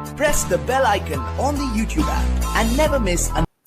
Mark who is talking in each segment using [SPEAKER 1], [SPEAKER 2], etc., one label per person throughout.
[SPEAKER 1] Press the bell icon on the YouTube app and never miss an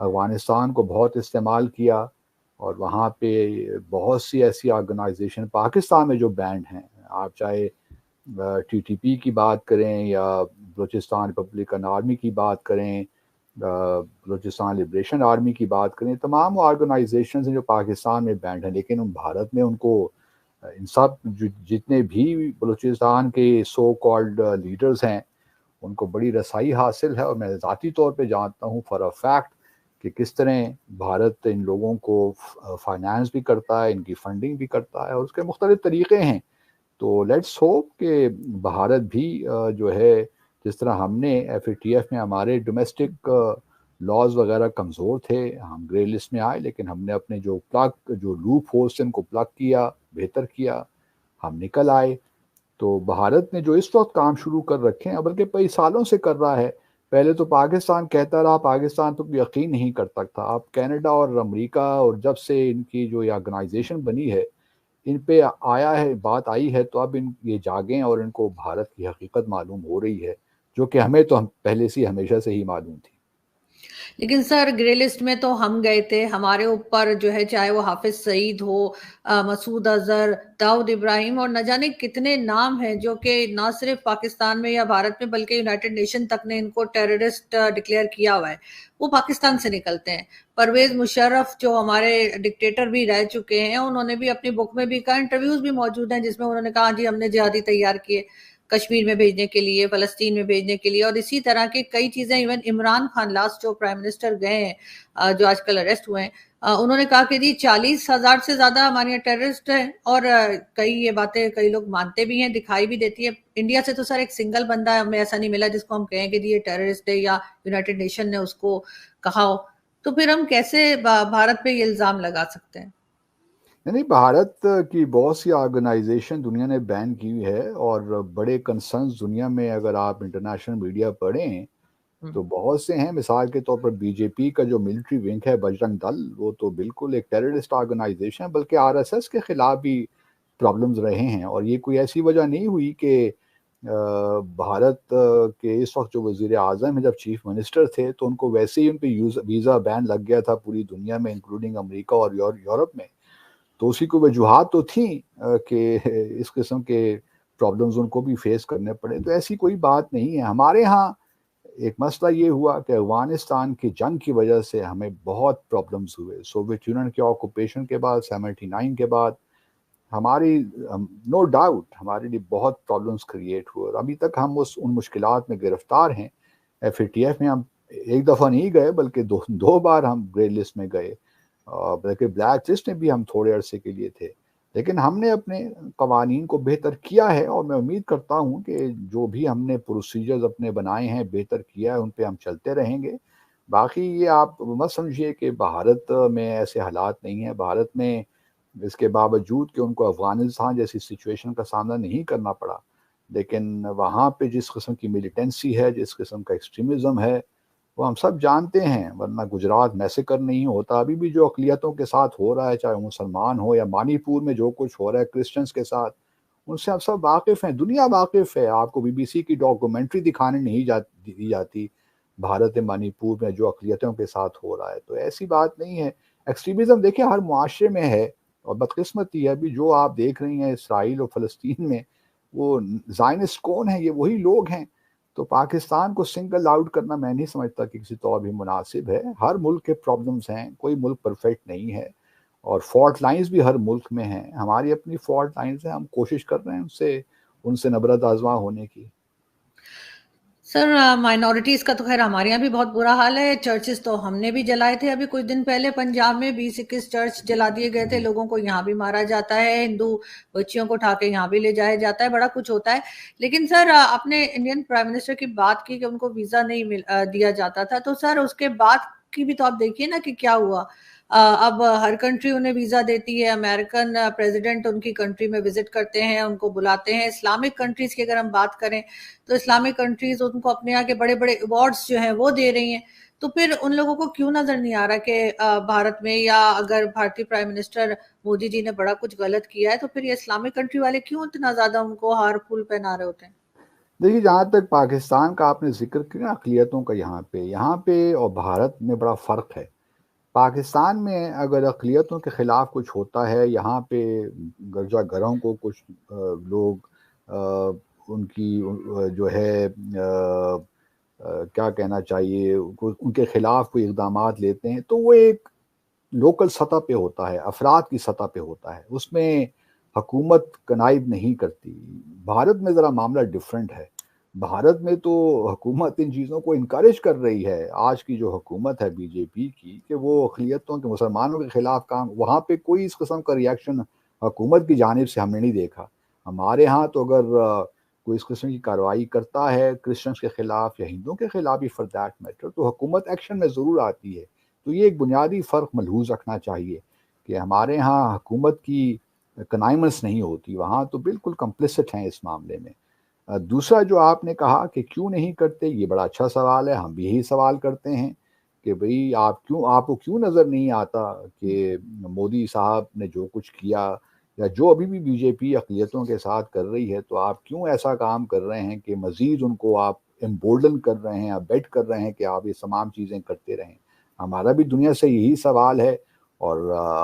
[SPEAKER 2] Afghanistan کو بہت استعمال کیا، اور وہاں پہ بہت سی ایسی آرگنائزیشن پاکستان میں جو بینڈ ہیں، آپ چاہے ٹی ٹی پی کی بات کریں یا بلوچستان ریپبلکن آرمی کی بات کریں، بلوچستان لبریشن آرمی کی بات کریں، تمام وہ آرگنائزیشنز ہیں جو پاکستان میں بینڈ ہیں، لیکن بھارت میں ان کو ان سب جتنے بھی بلوچستان کے سو کالڈ لیڈرز ہیں ان کو بڑی رسائی حاصل ہے، اور میں ذاتی طور پہ جانتا ہوں فار اے فیکٹ کہ کس طرح بھارت ان لوگوں کو فائنانس بھی کرتا ہے، ان کی فنڈنگ بھی کرتا ہے، اور اس کے مختلف طریقے ہیں۔ تو لیٹس ہوپ کہ بھارت بھی جو ہے، جس طرح ہم نے ایف اے ٹی ایف میں ہمارے ڈومیسٹک لاز وغیرہ کمزور تھے، ہم گرے لسٹ میں آئے، لیکن ہم نے اپنے جو لوپ ہولس ان کو پلگ کیا، بہتر کیا، ہم نکل آئے۔ تو بھارت نے جو اس وقت کام شروع کر رکھے ہیں، بلکہ کئی سالوں سے کر رہا ہے، پہلے تو پاکستان کہتا رہا، پاکستان تو یقین نہیں کرتا تھا، اب کینیڈا اور امریکہ، اور جب سے ان کی جو یہ آرگنائزیشن بنی ہے ان پہ آیا ہے، بات آئی ہے، تو اب یہ جاگیں اور ان کو بھارت کی حقیقت معلوم ہو رہی ہے، جو کہ ہمیں تو ہم پہلے سے ہمیشہ سے ہی معلوم تھی۔
[SPEAKER 3] لیکن سر گرے لسٹ میں تو ہم گئے تھے، ہمارے اوپر جو ہے چاہے وہ حافظ سعید ہو، مسعود اظہر، داؤد ابراہیم، اور نہ جانے کتنے نام ہیں جو کہ نہ صرف پاکستان میں یا بھارت میں بلکہ یونائٹڈ نیشن تک نے ان کو ٹیررسٹ ڈکلیئر کیا ہوا ہے، وہ پاکستان سے نکلتے ہیں۔ پرویز مشرف جو ہمارے ڈکٹیٹر بھی رہ چکے ہیں، انہوں نے بھی اپنی بک میں بھی کہا، انٹرویوز بھی موجود ہیں جس میں انہوں نے کہا جی ہم نے جہادی تیار کیے کشمیر میں بھیجنے کے لیے، فلسطین میں بھیجنے کے لیے، اور اسی طرح کی کئی چیزیں۔ ایون عمران خان لاسٹ جو پرائم منسٹر گئے ہیں، جو آج کل اریسٹ ہوئے ہیں، انہوں نے کہا کہ جی 40,000 سے زیادہ ہمارے یہاں ٹیررسٹ ہیں، اور کئی یہ باتیں کئی لوگ مانتے بھی ہیں، دکھائی بھی دیتی ہے۔ انڈیا سے تو سر ایک سنگل بندہ ہمیں ایسا نہیں ملا جس کو ہم کہیں کہ جی یہ ٹیررسٹ ہے یا یونائٹڈ نیشن نے اس کو کہا ہو، تو پھر ہم کیسے بھارت پہ یہ الزام لگا سکتے ہیں؟
[SPEAKER 2] یعنی بھارت کی بہت سی آرگنائزیشن دنیا نے بین کی ہوئی ہے، اور بڑے کنسرنز دنیا میں اگر آپ انٹرنیشنل میڈیا پڑھیں تو بہت سے ہیں۔ مثال کے طور پر بی جے پی کا جو ملٹری ونگ ہے بجرنگ دل، وہ تو بالکل ایک ٹیررسٹ آرگنائزیشن ہے، بلکہ آر ایس ایس کے خلاف بھی پرابلمز رہے ہیں، اور یہ کوئی ایسی وجہ نہیں ہوئی کہ بھارت کے اس وقت جو وزیر اعظم ہیں جب چیف منسٹر تھے تو ان کو ویسے ہی ان پہ ویزا بین لگ گیا تھا پوری دنیا میں انکلوڈنگ امریکہ اور یورپ میں، تو اسی کو وجوہات تو تھیں کہ اس قسم کے پرابلمز ان کو بھی فیس کرنے پڑے۔ تو ایسی کوئی بات نہیں ہے۔ ہمارے ہاں ایک مسئلہ یہ ہوا کہ افغانستان کی جنگ کی وجہ سے ہمیں بہت پرابلمز ہوئے، سوویت یونین کے آکوپیشن کے بعد، 79 کے بعد ہماری نو ڈاؤٹ ہمارے لیے بہت پرابلمز کریٹ ہوئے، اور ابھی تک ہم ان مشکلات میں گرفتار ہیں۔ ایف اے ٹی ایف میں ہم ایک دفعہ نہیں گئے بلکہ دو بار ہم گرے لسٹ میں گئے، بلکہ بلیک لسٹ میں بھی ہم تھوڑے عرصے کے لیے تھے، لیکن ہم نے اپنے قوانین کو بہتر کیا ہے، اور میں امید کرتا ہوں کہ جو بھی ہم نے پروسیجرز اپنے بنائے ہیں بہتر کیا ہے، ان پہ ہم چلتے رہیں گے۔ باقی یہ آپ مت سمجھیے کہ بھارت میں ایسے حالات نہیں ہیں، بھارت میں اس کے باوجود کہ ان کو افغانستان جیسی سچویشن کا سامنا نہیں کرنا پڑا، لیکن وہاں پہ جس قسم کی ملیٹنسی ہے، جس قسم کا ایکسٹریمزم ہے، وہ ہم سب جانتے ہیں، ورنہ گجرات میسیکر نہیں ہوتا۔ ابھی بھی جو اقلیتوں کے ساتھ ہو رہا ہے، چاہے مسلمان ہو، یا مانی پور میں جو کچھ ہو رہا ہے کرسچنس کے ساتھ، ان سے ہم سب واقف ہیں، دنیا واقف ہے۔ آپ کو بی بی سی کی ڈاکومنٹری دکھانے نہیں دی جاتی بھارت منی پور میں جو اقلیتوں کے ساتھ ہو رہا ہے، تو ایسی بات نہیں ہے۔ ایکسٹریمزم دیکھیں ہر معاشرے میں ہے، اور بدقسمتی ہے ابھی جو آپ دیکھ رہی ہیں اسرائیل اور فلسطین میں، وہ زائنسٹ کون ہیں؟ یہ وہی لوگ ہیں۔ تو پاکستان کو سنگل آؤٹ کرنا میں نہیں سمجھتا کہ کسی طور بھی مناسب ہے۔ ہر ملک کے پرابلمز ہیں، کوئی ملک پرفیکٹ نہیں ہے، اور فالٹ لائنز بھی ہر ملک میں ہیں، ہماری اپنی فالٹ لائنز ہیں، ہم کوشش کر رہے ہیں ان سے نبرد آزما ہونے کی۔
[SPEAKER 3] سر مائنورٹیز کا تو خیر ہمارے یہاں بھی بہت برا حال ہے، چرچز تو ہم نے بھی جلائے تھے، ابھی کچھ دن پہلے پنجاب میں 20-21 چرچ جلا دیے گئے تھے، لوگوں کو یہاں بھی مارا جاتا ہے، ہندو بچیوں کو اٹھا کے یہاں بھی لے جایا جاتا ہے، بڑا کچھ ہوتا ہے۔ لیکن سر آپ نے انڈین پرائم منسٹر کی بات کی کہ ان کو ویزا نہیں دیا جاتا تھا، تو سر اس کے بعد کی بھی تو آپ دیکھیے نا کہ کیا ہوا۔ اب ہر کنٹری انہیں ویزا دیتی ہے، امریکن پریزیڈنٹ ان کی کنٹری میں وزٹ کرتے ہیں، ان کو بلاتے ہیں۔ اسلامک کنٹریز کی اگر ہم بات کریں تو اسلامک کنٹریز ان کو اپنے یہاں کے بڑے بڑے ایوارڈز جو ہیں وہ دے رہی ہیں، تو پھر ان لوگوں کو کیوں نظر نہیں آ رہا کہ بھارت میں، یا اگر بھارتی پرائم منسٹر مودی جی نے بڑا کچھ غلط کیا ہے تو پھر یہ اسلامک کنٹری والے کیوں اتنا زیادہ ان کو ہار پھول پہنا رہے ہوتے ہیں؟
[SPEAKER 2] دیکھیے جہاں تک پاکستان کا آپ نے ذکر کیا اقلیتوں کا، یہاں پہ اور بھارت میں بڑا فرق ہے۔ پاکستان میں اگر اقلیتوں کے خلاف کچھ ہوتا ہے، یہاں پہ گرجا گھروں کو کچھ لوگ ان کی جو ہے کیا کہنا چاہیے، ان کے خلاف کوئی اقدامات لیتے ہیں تو وہ ایک لوکل سطح پہ ہوتا ہے، افراد کی سطح پہ ہوتا ہے، اس میں حکومت کنائب نہیں کرتی۔ بھارت میں ذرا معاملہ ڈیفرنٹ ہے، بھارت میں تو حکومت ان چیزوں کو انکریج کر رہی ہے۔ آج کی جو حکومت ہے بی جے پی کی، کہ وہ اقلیتوں کے مسلمانوں کے خلاف کام، وہاں پہ کوئی اس قسم کا ریاکشن حکومت کی جانب سے ہم نے نہیں دیکھا۔ ہمارے ہاں تو اگر کوئی اس قسم کی کارروائی کرتا ہے کرسچنس کے خلاف یا ہندوؤں کے خلاف بھی فار دیٹ میٹر، تو حکومت ایکشن میں ضرور آتی ہے۔ تو یہ ایک بنیادی فرق ملحوظ رکھنا چاہیے کہ ہمارے ہاں حکومت کی کنائمنس نہیں ہوتی، وہاں تو بالکل کمپلسٹ ہیں اس معاملے میں۔ دوسرا جو آپ نے کہا کہ کیوں نہیں کرتے، یہ بڑا اچھا سوال ہے، ہم بھی یہی سوال کرتے ہیں کہ بھئی آپ کو کیوں نظر نہیں آتا کہ مودی صاحب نے جو کچھ کیا یا جو ابھی بھی بی جے پی اقلیتوں کے ساتھ کر رہی ہے، تو آپ کیوں ایسا کام کر رہے ہیں کہ مزید ان کو آپ امبولڈن کر رہے ہیں، آپ بیٹ کر رہے ہیں کہ آپ یہ تمام چیزیں کرتے رہیں۔ ہمارا بھی دنیا سے یہی سوال ہے، اور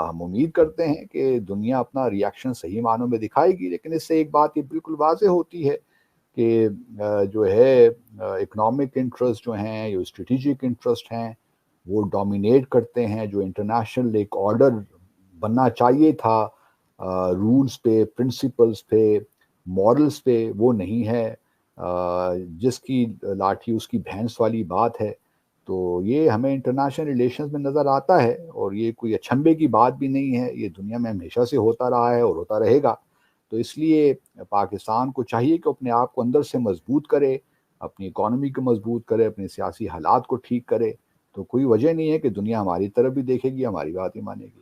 [SPEAKER 2] ہم امید کرتے ہیں کہ دنیا اپنا ریاکشن صحیح معنوں میں دکھائے گی۔ لیکن اس سے ایک بات یہ بالکل واضح ہوتی ہے کہ جو ہے اکنامک انٹرسٹ جو ہیں یا اسٹریٹجک انٹرسٹ ہیں وہ ڈومینیٹ کرتے ہیں۔ جو انٹرنیشنل ایک آرڈر بننا چاہیے تھا رولز پہ، پرنسپلز پہ، مورلز پہ، وہ نہیں ہے۔ جس کی لاٹھی اس کی بھینس والی بات ہے۔ تو یہ ہمیں انٹرنیشنل ریلیشنز میں نظر آتا ہے، اور یہ کوئی اچنبے کی بات بھی نہیں ہے، یہ دنیا میں ہمیشہ سے ہوتا رہا ہے اور ہوتا رہے گا۔ تو اس لیے پاکستان کو چاہیے کہ اپنے آپ کو اندر سے مضبوط کرے، اپنی اکانومی کو مضبوط کرے، اپنے سیاسی حالات کو ٹھیک کرے، تو کوئی وجہ نہیں ہے کہ دنیا ہماری طرف بھی دیکھے گی، ہماری بات ہی مانے گی۔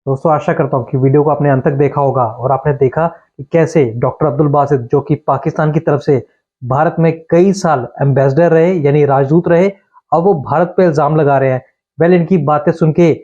[SPEAKER 4] دوستوں آشا کرتا ہوں کہ ویڈیو کو آپ نے انت تک دیکھا ہوگا اور آپ نے دیکھا کہ کیسے ڈاکٹر عبدالباسط جو کہ پاکستان کی طرف سے بھارت میں کئی سال ایمبیسڈر رہے یعنی راجدوت رہے، اب وہ بھارت پہ الزام لگا رہے ہیں۔ ویل ان کی باتیں سن کے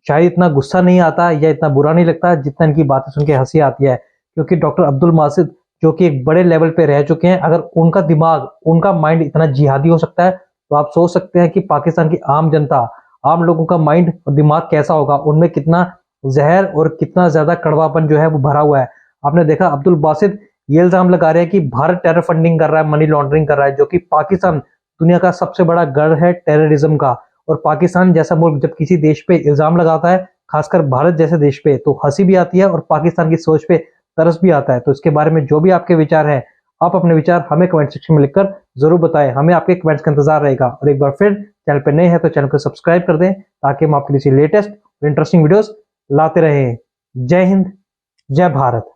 [SPEAKER 4] شاید اتنا غصہ نہیں آتا یا اتنا برا نہیں لگتا جتنا ان کی باتیں سن کے ہنسی آتی ہے، کیونکہ ڈاکٹر عبدالباسط جو کہ ایک بڑے لیول پہ رہ چکے ہیں، اگر ان کا دماغ، ان کا مائنڈ اتنا جہادی ہو سکتا ہے تو آپ سوچ سکتے ہیں کہ پاکستان کی عام جنتا، عام لوگوں کا مائنڈ اور دماغ کیسا ہوگا، ان میں کتنا زہر اور کتنا زیادہ کڑواپن جو ہے وہ بھرا ہوا ہے۔ آپ نے دیکھا عبدالباسط یہ الزام لگا رہے ہیں کہ بھارت ٹیرر فنڈنگ کر رہا ہے، منی لانڈرنگ کر رہا ہے، جو کہ پاکستان دنیا کا سب سے بڑا گڑھ ہے ٹیررزم کا۔ اور پاکستان جیسا ملک جب کسی دیش پہ الزام لگاتا ہے، خاص کر بھارت جیسے دیش پہ، تو ہنسی بھی آتی ہے اور پاکستان کی سوچ پہ ترس بھی آتا ہے۔ تو اس کے بارے میں جو بھی آپ کے وچار ہیں، آپ اپنے وچار ہمیں کمنٹ سیکشن میں لکھ کر ضرور بتائیں، ہمیں آپ کے کمنٹس کا انتظار رہے گا۔ اور ایک بار پھر چینل پہ نئے ہیں تو چینل کو سبسکرائب کر دیں تاکہ ہم آپ کے لیے لیٹسٹ اور انٹرسٹنگ ویڈیوز لاتے رہیں۔ جے ہند، جے بھارت۔